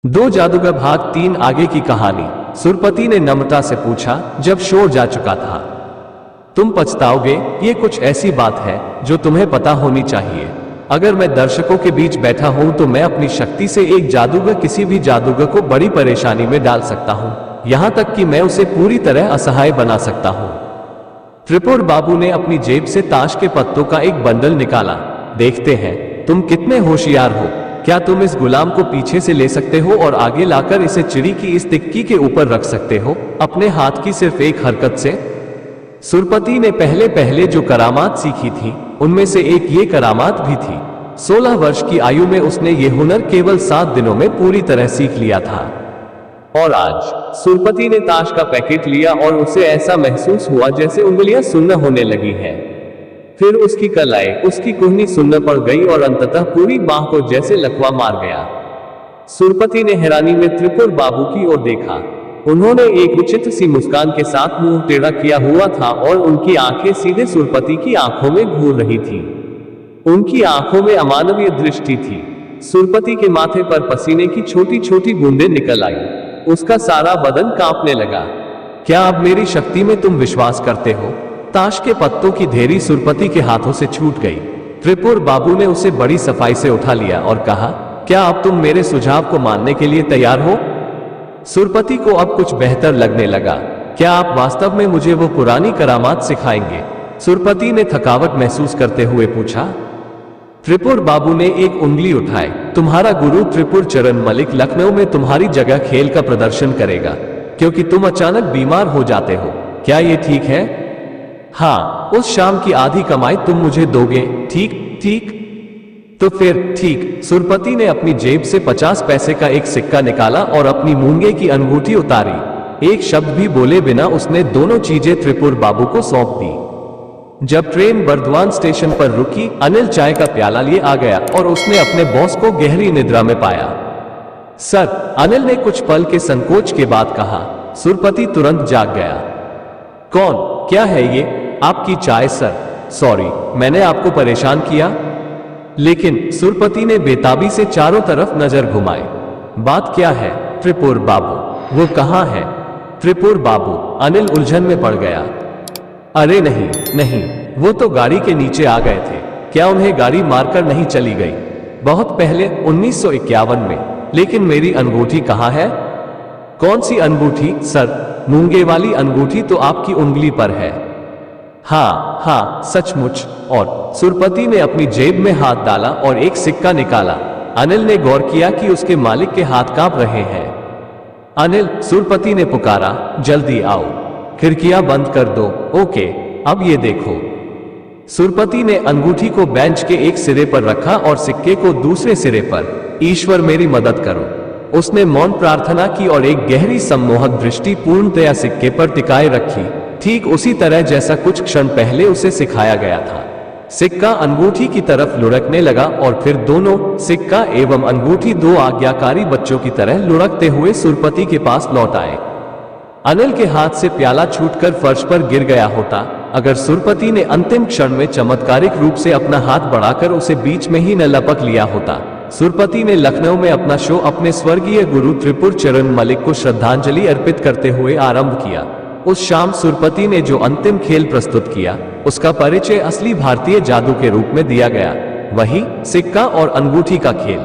दो जादूगर भाग 3 आगे की कहानी। सुरपति ने नम्रता से पूछा जब शोर जा चुका था। तुम पछताओगे, ये कुछ ऐसी बात है जो तुम्हें पता होनी चाहिए। अगर मैं दर्शकों के बीच बैठा हूं तो मैं अपनी शक्ति से एक जादूगर किसी भी जादूगर को बड़ी परेशानी में डाल सकता हूं, यहां तक कि मैं उसे पूरी तरह असहाय बना सकता हूं। त्रिपुर बाबू ने अपनी जेब से ताश के पत्तों का एक बंडल निकाला। देखते हैं तुम कितने होशियार हो। क्या तुम इस गुलाम को पीछे से ले सकते हो और आगे लाकर इसे चिड़ी की इस तिक्की के ऊपर रख सकते हो अपने हाथ की सिर्फ एक हरकत से? सुरपति ने पहले पहले जो करामात सीखी थी उनमें से एक ये करामात भी थी। 16 वर्ष की आयु में उसने ये हुनर केवल 7 दिनों में पूरी तरह सीख लिया था। और आज सुरपति ने ताश का पैकेट लिया और उसे ऐसा महसूस हुआ जैसे उंगलियां सुन्न होने लगी हैं। फिर उसकी कलाई, उसकी कुहनी सुन्न पड़ गई और अंततः पूरी बाह को जैसे लकवा मार गया। सुरपति ने हैरानी में त्रिपुर बाबू की ओर देखा। उन्होंने एक विचित्र सी मुस्कान के साथ मुंह टेढ़ा किया हुआ था और उनकी आंखें सीधे सुरपति की आंखों में घूर रही थी। उनकी आंखों में अमानवीय दृष्टि थी। सुरपति के माथे पर पसीने की छोटी छोटी बूंदें निकल आई। उसका सारा बदन कांपने लगा। क्या अब मेरी शक्ति में तुम विश्वास करते हो? ताश के पत्तों की ढेरी सुरपति के हाथों से छूट गई। त्रिपुर बाबू ने उसे बड़ी सफाई से उठा लिया और कहा, क्या अब तुम मेरे सुझाव को मानने के लिए तैयार हो? सुरपति को अब कुछ बेहतर लगने लगा। क्या आप वास्तव में मुझे वो पुरानी करामात सिखाएंगे? सुरपति ने थकावट महसूस करते हुए पूछा। त्रिपुर बाबू ने एक उंगली उठाई। तुम्हारा गुरु त्रिपुर चरण मलिक लखनऊ में तुम्हारी जगह खेल का प्रदर्शन करेगा, क्योंकि तुम अचानक बीमार हो जाते हो। क्या ये ठीक है? हाँ, उस शाम की आधी कमाई तुम मुझे दोगे, ठीक? ठीक तो फिर ठीक। सुरपति ने अपनी जेब से 50 पैसे का एक सिक्का निकाला और अपनी मूंगे की अंगूठी उतारी। एक शब्द भी बोले बिना उसने दोनों चीजें त्रिपुर बाबू को सौंप दी। जब ट्रेन बर्दवान स्टेशन पर रुकी, अनिल चाय का प्याला लिए आ गया और उसने अपने बॉस को गहरी निद्रा में पाया। सर, अनिल ने कुछ पल के संकोच के बाद कहा। सुरपति तुरंत जाग गया। कौन? क्या है ये? आपकी चाय सर। सॉरी, मैंने आपको परेशान किया? लेकिन सुरपति ने बेताबी से चारों तरफ नजर घुमाई। बात क्या है? त्रिपुर बाबू, वो कहाँ है? त्रिपुर बाबू, अनिल उलझन में पड़ गया। अरे नहीं नहीं, वो तो गाड़ी के नीचे आ गए थे। क्या उन्हें गाड़ी मारकर नहीं चली गई? बहुत पहले 1951 में। लेकिन मेरी अंगूठी कहाँ है? कौन सी अंगूठी सर? मूंगे वाली अंगूठी तो आपकी उंगली पर है। हाँ हाँ, सचमुच। और सुरपति ने अपनी जेब में हाथ डाला और एक सिक्का निकाला। अनिल ने गौर किया कि उसके मालिक के हाथ कांप रहे हैं। अनिल, सुरपति ने पुकारा, जल्दी आओ, खिड़कियां बंद कर दो। ओके, अब ये देखो। सुरपति ने अंगूठी को बेंच के एक सिरे पर रखा और सिक्के को दूसरे सिरे पर। ईश्वर मेरी मदद करो, उसने मौन प्रार्थना की और एक गहरी सम्मोहक दृष्टि पूर्णतया सिक्के पर टिकाए रखी, ठीक उसी तरह जैसा कुछ क्षण पहले उसे सिखाया गया था। सिक्का अंगूठी की तरफ लुढ़कने लगा और फिर दोनों, सिक्का एवं अंगूठी, दो आज्ञाकारी बच्चों की तरह लुढ़कते हुए सुरपति के पास लौट आए। अनिल के हाथ से प्याला छूटकर फर्श पर गिर गया होता अगर सुरपति ने अंतिम क्षण में चमत्कारिक रूप से अपना हाथ बढ़ाकर उसे बीच में ही न लपक लिया होता। सुरपति ने लखनऊ में अपना शो अपने स्वर्गीय गुरु त्रिपुर चरण मलिक को श्रद्धांजलि अर्पित करते हुए आरंभ किया। उस शाम सुरपति ने जो अंतिम खेल प्रस्तुत किया उसका परिचय असली भारतीय जादू के रूप में दिया गया, वही सिक्का और अंगूठी का खेल।